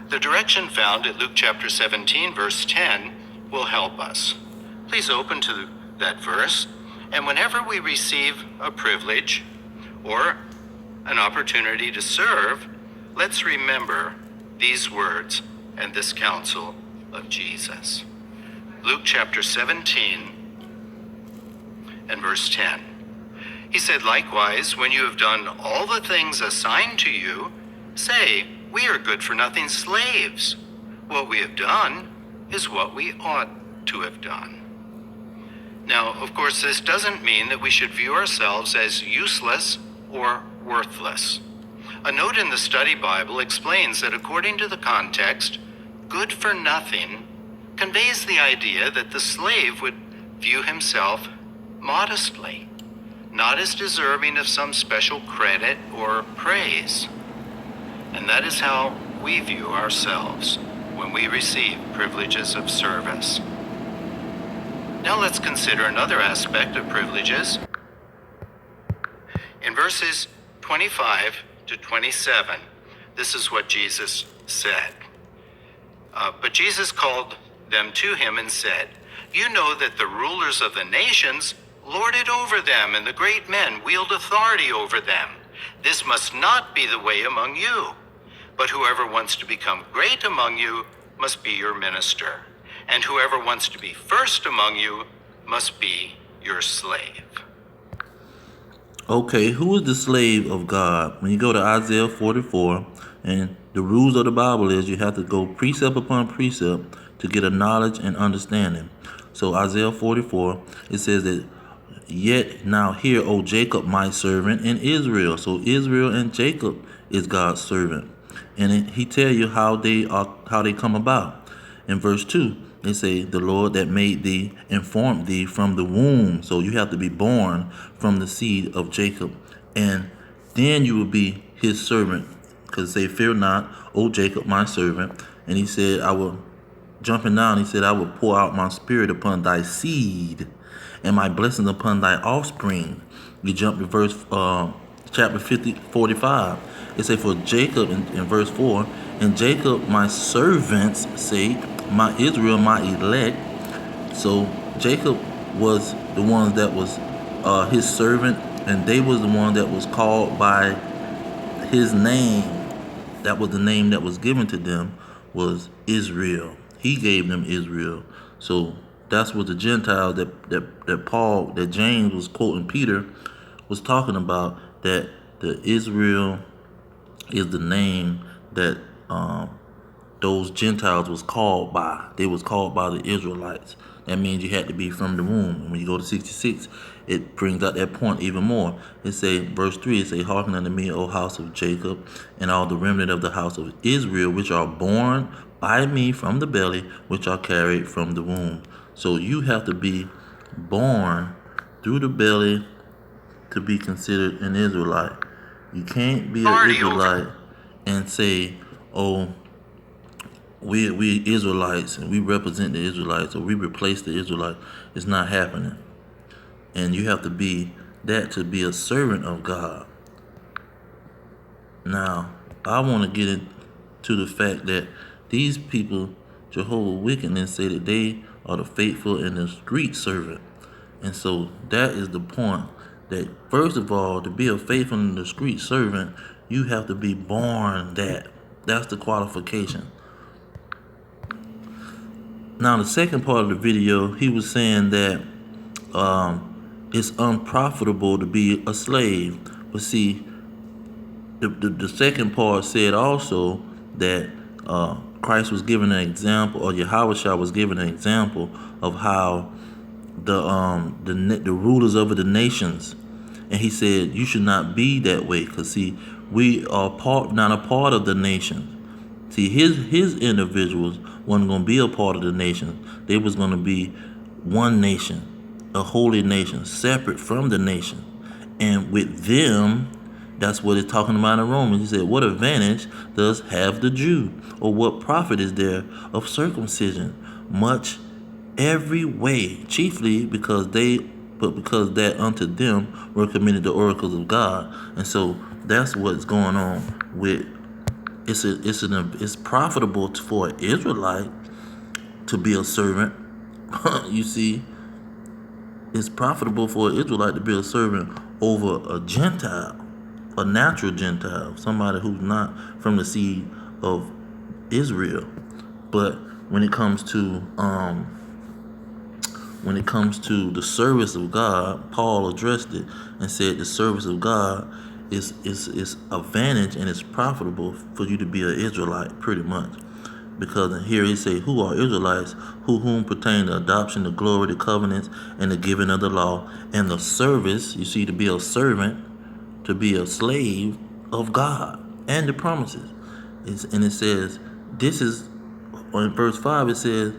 The direction found at Luke chapter 17, verse 10 will help us. Please open to that verse, and whenever we receive a privilege or an opportunity to serve, let's remember these words and this counsel of Jesus. Luke chapter 17 and verse 10. He said, "Likewise, when you have done all the things assigned to you, say, we are good for nothing slaves. What we have done is what we ought to have done." Now, of course, this doesn't mean that we should view ourselves as useless or worthless. A note in the study Bible explains that according to the context, good for nothing conveys the idea that the slave would view himself modestly, not as deserving of some special credit or praise. And that is how we view ourselves when we receive privileges of service. Now let's consider another aspect of privileges. In verses 25 to 27, this is what Jesus said. But Jesus called them to him and said, "You know that the rulers of the nations lord it over them, and the great men wield authority over them. This must not be the way among you. But whoever wants to become great among you must be your minister, and whoever wants to be first among you must be your slave." Okay, who is the slave of God? When you go to Isaiah 44, and the rules of the Bible is you have to go precept upon precept to get a knowledge and understanding. So Isaiah 44, it says that, "Yet now hear, O Jacob, my servant, and Israel." So Israel and Jacob is God's servant. And he tell you how they come about. In verse 2, they say, "The Lord that made thee and formed thee from the womb." So you have to be born from the seed of Jacob, and then you will be his servant. Because say, "Fear not, O Jacob, my servant." And he said, "I will," jumping down, he said, "I will pour out my spirit upon thy seed, and my blessings upon thy offspring." You jump to verse chapter 45. It say, "For Jacob," in verse 4, "and Jacob my servant's sake, my Israel my elect." So Jacob was the one that was his servant, and they was the one that was called by his name. That was the name that was given to them, was Israel. He gave them Israel. So that's what the Gentiles that James was quoting Peter was talking about, that the Israel is the name that those Gentiles was called by. They was called by the Israelites. That means you had to be from the womb. And when you go to 66, it brings out that point even more. It say, verse 3, it say, "Hearken unto me, O house of Jacob, and all the remnant of the house of Israel, which are born by me from the belly, which are carried from the womb." So you have to be born through the belly to be considered an Israelite. You can't be an Israelite and say, "Oh, we Israelites and we represent the Israelites, or we replace the Israelites." It's not happening. And you have to be that to be a servant of God. Now, I want to get into the fact that these people, Jehovah Witnesses, say that they are the faithful and the street servant. And so that is the point, that first of all, to be a faithful and the street servant, you have to be born that. That's the qualification. Now, the second part of the video, he was saying that it's unprofitable to be a slave. But see, the second part said also that Christ was giving an example, or Yahushua was giving an example of how the rulers over the nations, and he said you should not be that way, because see, we are not a part of the nation. See, his individuals wasn't going to be a part of the nation. They was going to be one nation, a holy nation, separate from the nation. And with them, that's what it's talking about in Romans. He said, "What advantage does have the Jew? Or what profit is there of circumcision? Much every way, chiefly because that unto them were committed the oracles of God." And so that's what's going on with it's profitable for an Israelite to be a servant. You see, it's profitable for an Israelite to be a servant over a Gentile, a natural Gentile, somebody who's not from the seed of Israel. But when it comes to the service of God, Paul addressed it and said the service of God is advantage and it's profitable for you to be an Israelite, pretty much. Because here he say, who are Israelites, whom pertain the adoption, the glory, the covenants, and the giving of the law, and the service, you see, to be a servant, to be a slave of God, and the promises. And it says, this is, in verse 5, it says,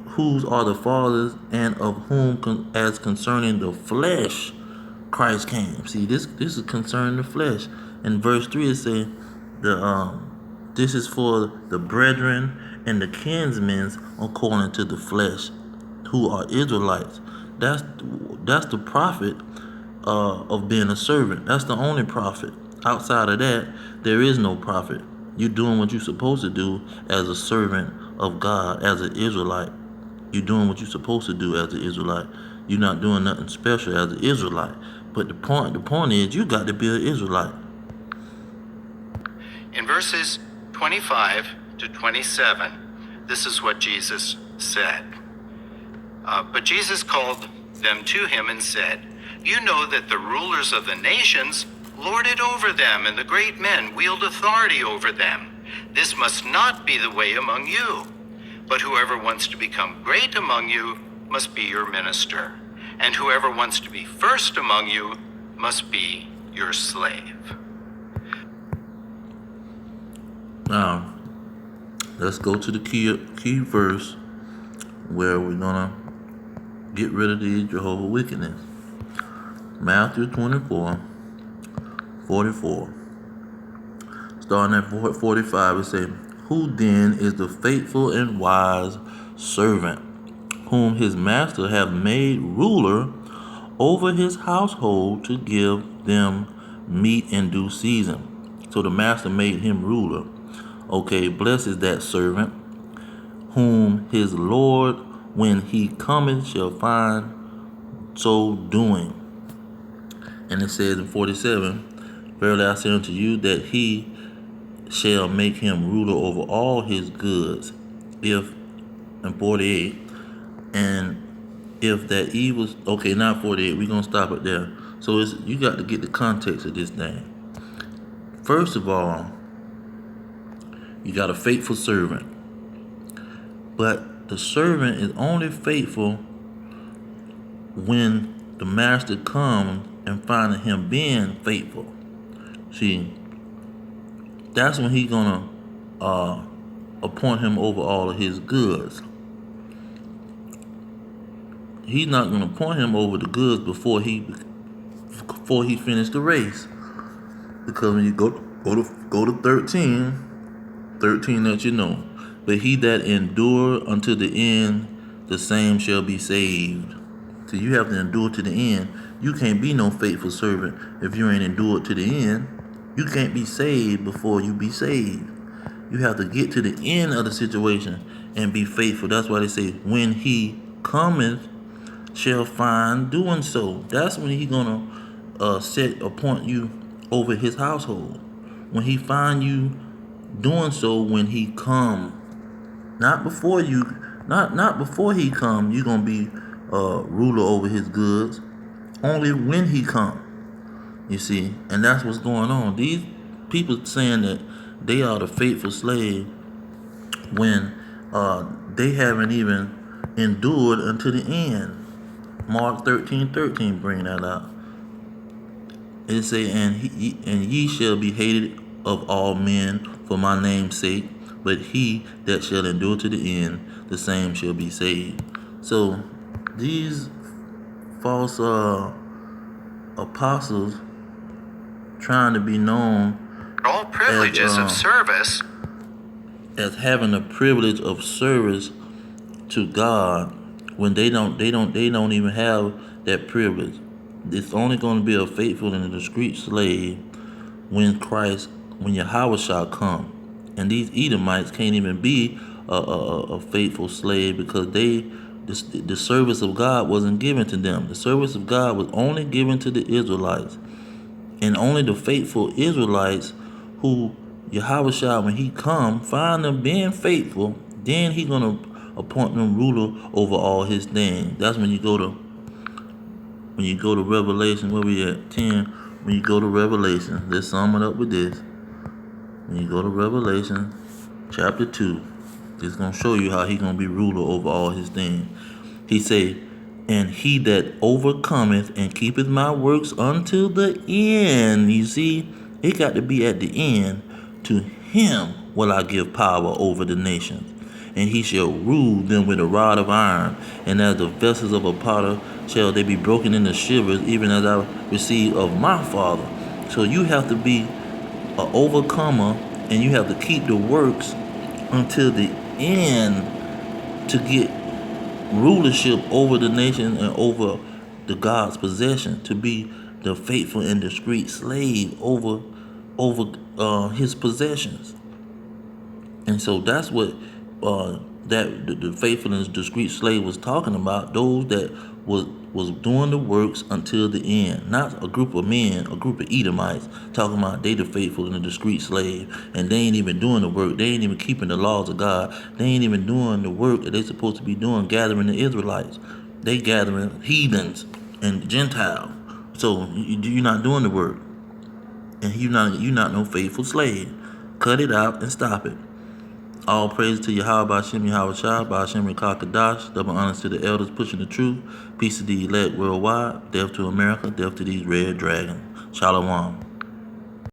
whose are the fathers, and of whom, as concerning the flesh, Christ came. See, this is concerning the flesh. In verse 3, it says, this is for the brethren and the kinsmen according to the flesh, who are Israelites. That's the profit of being a servant. That's the only profit. Outside of that, there is no profit. You're doing what you're supposed to do as a servant of God, as an Israelite. You're doing what you're supposed to do as an Israelite. You're not doing nothing special as an Israelite. But the point is, you got to be an Israelite. In verses 25 to 27, this is what Jesus said. But Jesus called them to him and said, you know that the rulers of the nations lord it over them, and the great men wield authority over them. This must not be the way among you. But whoever wants to become great among you must be your minister, and whoever wants to be first among you must be your slave. Now, let's go to the key verse where we're gonna get rid of these Jehovah wickedness. Matthew 24, 44. Starting at 45, it says, who then is the faithful and wise servant, whom his master hath made ruler over his household to give them meat in due season? So the master made him ruler. Okay, blessed is that servant, whom his Lord, when he cometh, shall find so doing. And it says in 47, verily I say unto you that he shall make him ruler over all his goods. If, in 48, and if that evil, okay, not 48, we're going to stop it there. So you got to get the context of this thing. First of all, you got a faithful servant. But the servant is only faithful when the master comes and finds him being faithful. See, that's when he's gonna appoint him over all of his goods. He's not gonna appoint him over the goods before he finished the race. Because when you go to 13 that you know. But he that endure unto the end, the same shall be saved. So you have to endure to the end. You can't be no faithful servant if you ain't endured to the end. You can't be saved before you be saved. You have to get to the end of the situation and be faithful. That's why they say, when he cometh, shall find doing so. That's when he gonna appoint you over his household. When he find you doing so, when he come, not before he come, you gonna be ruler over his goods. Only when he come, you see. And that's what's going on. These people saying that they are the faithful slave when they haven't even endured unto the end. Mark 13:13 bring that out. It say, and ye shall be hated of all men for my name's sake, but he that shall endure to the end, the same shall be saved. So these false apostles trying to be known All privileges of service as having the privilege of service to God, when they don't even have that privilege. It's only going to be a faithful and a discreet slave when Christ when Yahweh shall come. And these Edomites can't even be a faithful slave because the service of God wasn't given to them. The service of God was only given to the Israelites. And only the faithful Israelites who Yahweh shall, when he come, find them being faithful, then he gonna appoint them ruler over all his things. That's when you go to Revelation, where we at? 10. When you go to Revelation, let's sum it up with this. When you go to Revelation chapter 2, it's going to show you how he going to be ruler over all his things. He say, and he that overcometh and keepeth my works until the end. You see, it got to be at the end. To him will I give power over the nations, and he shall rule them with a rod of iron. And as the vessels of a potter shall they be broken into shivers, even as I received of my Father. So you have to be an overcomer, and you have to keep the works until the end to get rulership over the nation and over the God's possession, to be the faithful and discreet slave over his possessions. And so that's what the faithful and discreet slave was talking about. Those that was doing the works until the end. Not a group of men, a group of Edomites talking about they the faithful and the discreet slave, and they ain't even doing the work. They ain't even keeping the laws of God. They ain't even doing the work that they supposed to be doing, gathering the Israelites. They gathering heathens and Gentiles. So you're not doing the work, and you're not no faithful slave. Cut it out and stop it. All praise to Yahweh Ba'Shem Yahweh Shah, Ba'Shem Rekah Kadash. Double honors to the elders pushing the truth. Peace to the elect worldwide. Death to America. Death to these red dragons. Shalom.